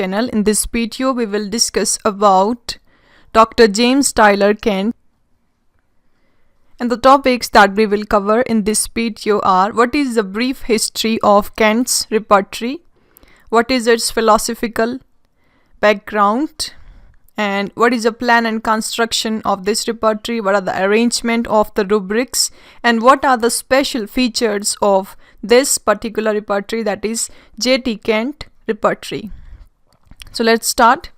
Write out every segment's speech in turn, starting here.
channel. In this video, we will discuss about Dr. James Tyler Kent. And the topics that we will cover in this video are: what is the brief history of Kent's repertory? What is its philosophical background? And what is the plan and construction of this repertory? What are the arrangement of the rubrics? And what are the special features of this particular repertory, that is J.T. Kent repertory? So let's start.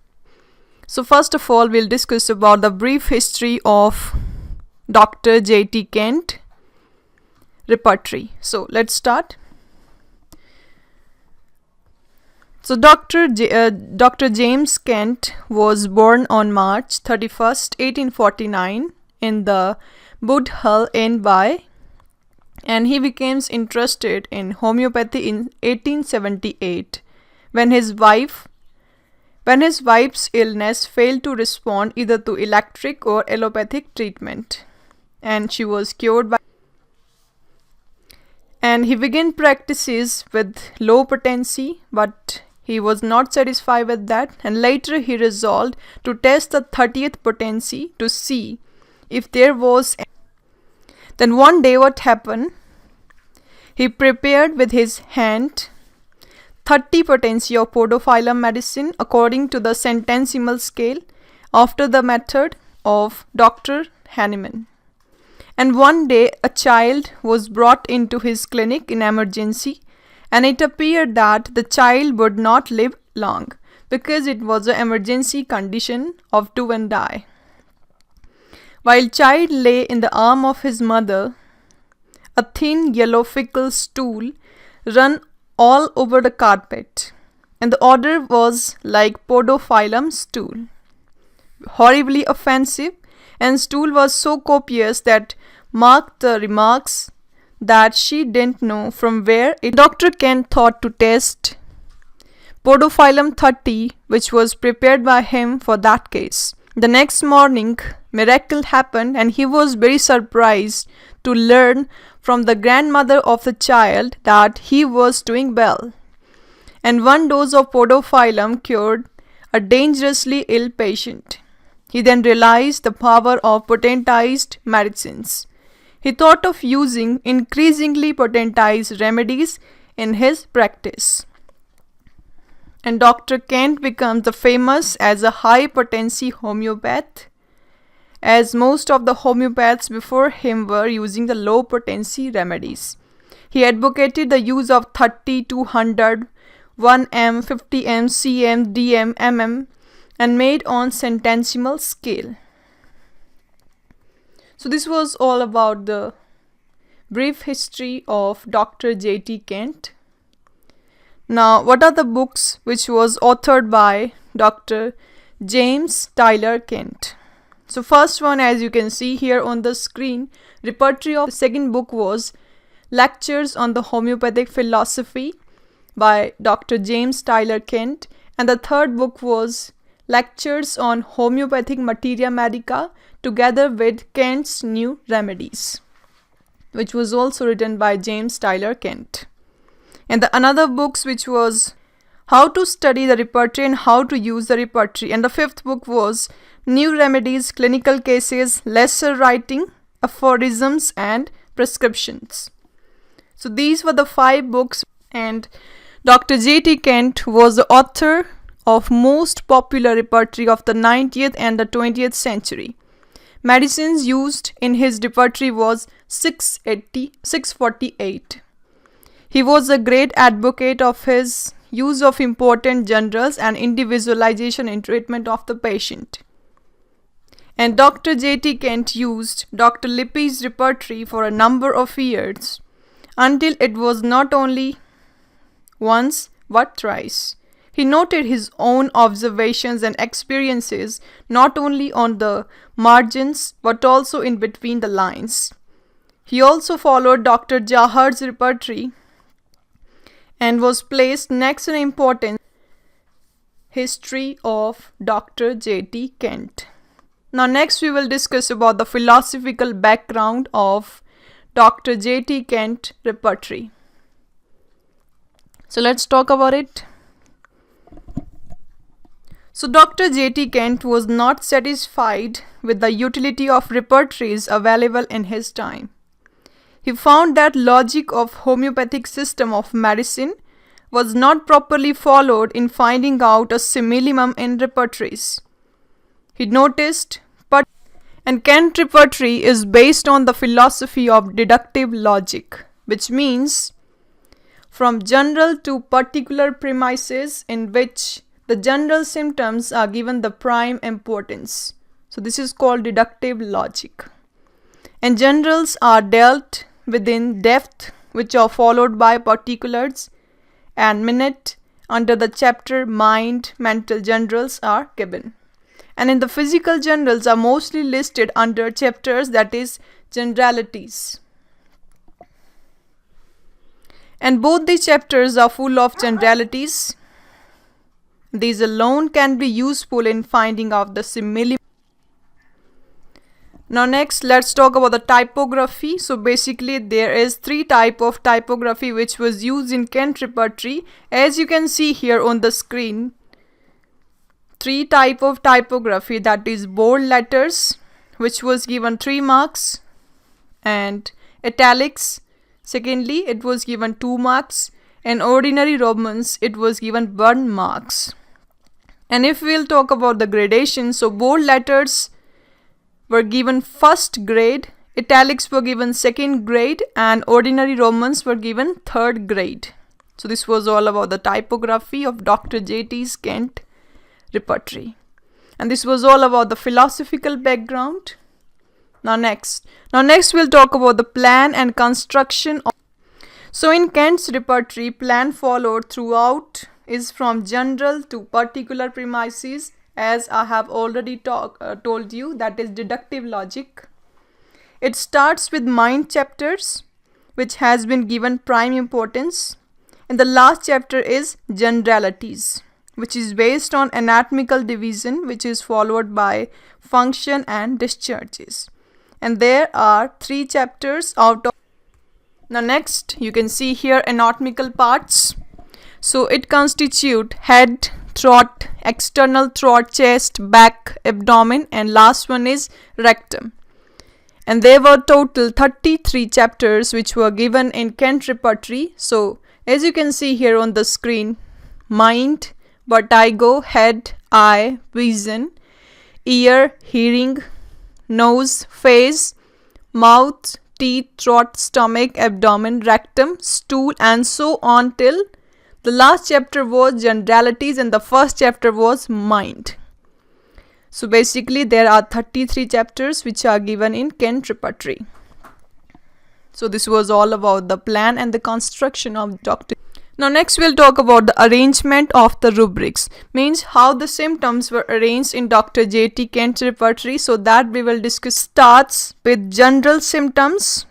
So first of all, we'll discuss about the brief history of Dr. J.T. Kent repertory. So let's start. So Dr. James Kent was born on March 31st, 1849 in the Woodhull Nearby, and he became interested in homeopathy in 1878 when his wife's illness failed to respond either to electric or allopathic treatment, and she was cured by. And he began practices with low potency, but he was not satisfied with that, and later he resolved to test the 30th potency to see if there was. Then one day what happened? He prepared with his hand 30 potency of podophyllum medicine according to the centesimal scale after the method of Dr. Hahnemann. And one day a child was brought into his clinic in emergency, and it appeared that the child would not live long because it was an emergency condition of do and die. While child lay in the arm of his mother, a thin yellow fecal stool ran all over the carpet, and the odor was like podophyllum stool, horribly offensive, and stool was so copious that marked the remarks that she didn't know from where it. Dr. Kent thought to test podophyllum 30, which was prepared by him for that case. The next morning, miracle happened, and he was very surprised to learn from the grandmother of the child that he was doing well. And one dose of podophyllum cured a dangerously ill patient. He then realized the power of potentized medicines. He thought of using increasingly potentized remedies in his practice. And Dr. Kent becomes famous as a high potency homeopath, as most of the homeopaths before him were using the low potency remedies. He advocated the use of 30, 200, 1m, 50m, cm, dm, mm, and made on centesimal scale. So this was all about the brief history of Dr. J.T. Kent. Now, what are the books which was authored by Dr. James Tyler Kent? So first one, as you can see here on the screen, repertory of the second book was Lectures on the Homeopathic Philosophy by Dr. James Tyler Kent, and the third book was Lectures on Homeopathic Materia Medica together with Kent's New Remedies, which was also written by James Tyler Kent. And the another books which was How to Study the Repertory and How to Use the Repertory, and the fifth book was New Remedies, Clinical Cases, Lesser Writing, Aphorisms and Prescriptions. So these were the 5 books, and Dr. J.T. Kent was the author of most popular repertory of the 19th and the 20th century. Medicines used in his repertory was 648. He was a great advocate of his use of important generals and individualization in treatment of the patient. And Dr. J.T. Kent used Dr. Lippy's repertory for a number of years until it was not only once but thrice. He noted his own observations and experiences not only on the margins but also in between the lines. He also followed Dr. Jahar's repertory and was placed next in importance history of Dr. J.T. Kent. Now next we will discuss about the philosophical background of Dr. J.T. Kent repertory. So let's talk about it. So Dr. J.T. Kent was not satisfied with the utility of repertories available in his time. He found that logic of homeopathic system of medicine was not properly followed in finding out a simillimum in repertories. He noticed, and Kent repertory is based on the philosophy of deductive logic, which means from general to particular premises in which the general symptoms are given the prime importance. So this is called deductive logic. And generals are dealt with in depth, which are followed by particulars and minute under the chapter mind. Mental generals are given. And in the physical generals are mostly listed under chapters, that is generalities. And both these chapters are full of generalities. These alone can be useful in finding out the similitude. Now next, let's talk about the typography. So basically there is 3 types of typography which was used in Kent repertory. As you can see here on the screen, 3 types of typography, that is bold letters, which was given 3 marks, and italics, secondly it was given 2 marks, and ordinary Romans it was given 1 marks. And if we'll talk about the gradation, so bold letters were given first grade, italics were given 2nd grade, and ordinary Romans were given 3rd grade. So this was all about the typography of Dr. J.T. Kent repertory. And this was all about the philosophical background. Now next we'll talk about the plan and construction. So in Kent's repertory, plan followed throughout is from general to particular premises, as I have already told you, that is deductive logic. It starts with mind chapters, which has been given prime importance, and the last chapter is generalities, which is based on anatomical division, which is followed by function and discharges. And there are 3 chapters out of. Now next you can see here anatomical parts. So it constitute head, throat, external throat, chest, back, abdomen, and last one is rectum. And there were total 33 chapters which were given in Kent repertory. So as you can see here on the screen, mind, vertigo, head, eye, vision, ear, hearing, nose, face, mouth, teeth, throat, stomach, abdomen, rectum, stool, and so on till the last chapter was generalities and the first chapter was mind. So basically there are 33 chapters which are given in Kent repertory. So this was all about the plan and the construction of Dr. Now next we'll talk about the arrangement of the rubrics, means how the symptoms were arranged in Dr. J.T. Kent repertory. So that we will discuss. Starts with general symptoms,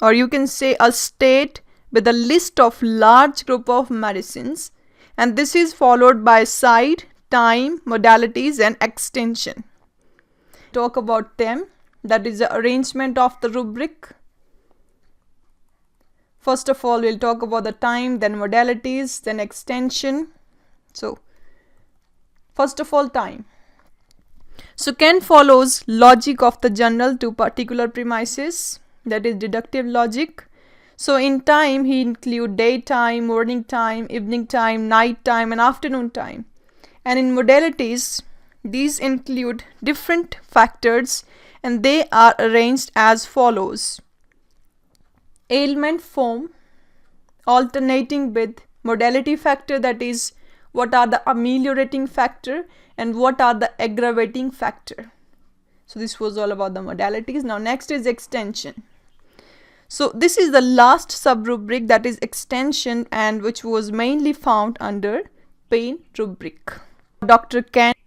or you can say a state with a list of large group of medicines, and this is followed by side, time, modalities and extension. Talk about them, that is the arrangement of the rubric. First of all, we'll talk about the time, then modalities, then extension. So first of all, time. So Kent follows logic of the general to particular premises, that is deductive logic. So in time he include daytime, morning time, evening time, night time and afternoon time. And in modalities, these include different factors and they are arranged as follows. Ailment form alternating with modality factor, that is what are the ameliorating factor and what are the aggravating factor. So this was all about the modalities. Now next is extension. So this is the last sub-rubric, that is extension, and which was mainly found under pain rubric. Dr. Kent.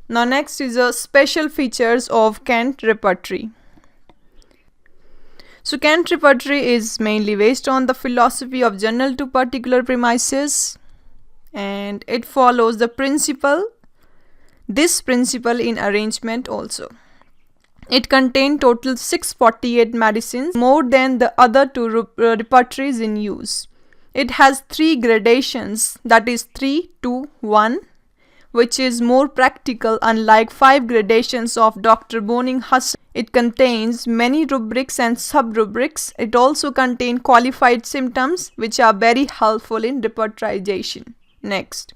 Now next is the special features of Kent repertory. So Kent repertory is mainly based on the philosophy of general to particular premises, and it follows the principle, this principle in arrangement also. It contained total 648 medicines, more than the other 2 repertories in use. It has 3 gradations, that is 3, 2, 1, which is more practical, unlike 5 gradations of Dr. Boning Hassan. It contains many rubrics and sub-rubrics. It also contains qualified symptoms, which are very helpful in repertorization. Next.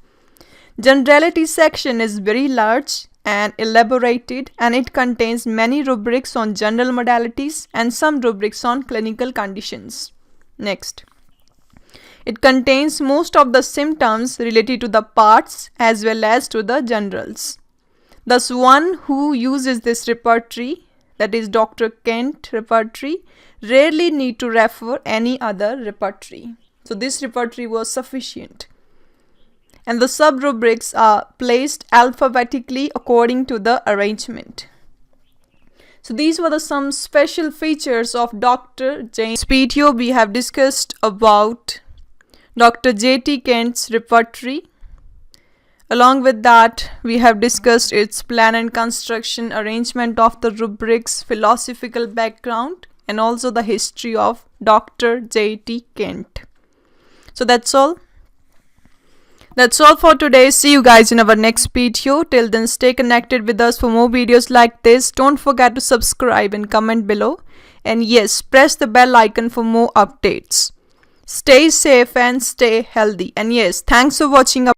Generality section is very large and elaborated, and it contains many rubrics on general modalities and some rubrics on clinical conditions. Next. It contains most of the symptoms related to the parts as well as to the generals. Thus, one who uses this repertory, that is Dr. Kent repertory, rarely need to refer any other repertory. So this repertory was sufficient. And the sub-rubrics are placed alphabetically according to the arrangement. So these were some special features of Dr. J. video. We have discussed about Dr. J.T. Kent's repertory. Along with that, we have discussed its plan and construction, arrangement of the rubrics, philosophical background, and also the history of Dr. J.T. Kent. So that's all. That's all for today. See you guys in our next video. Till then, stay connected with us for more videos like this. Don't forget to subscribe and comment below. And yes, press the bell icon for more updates. Stay safe and stay healthy. And yes, thanks for watching.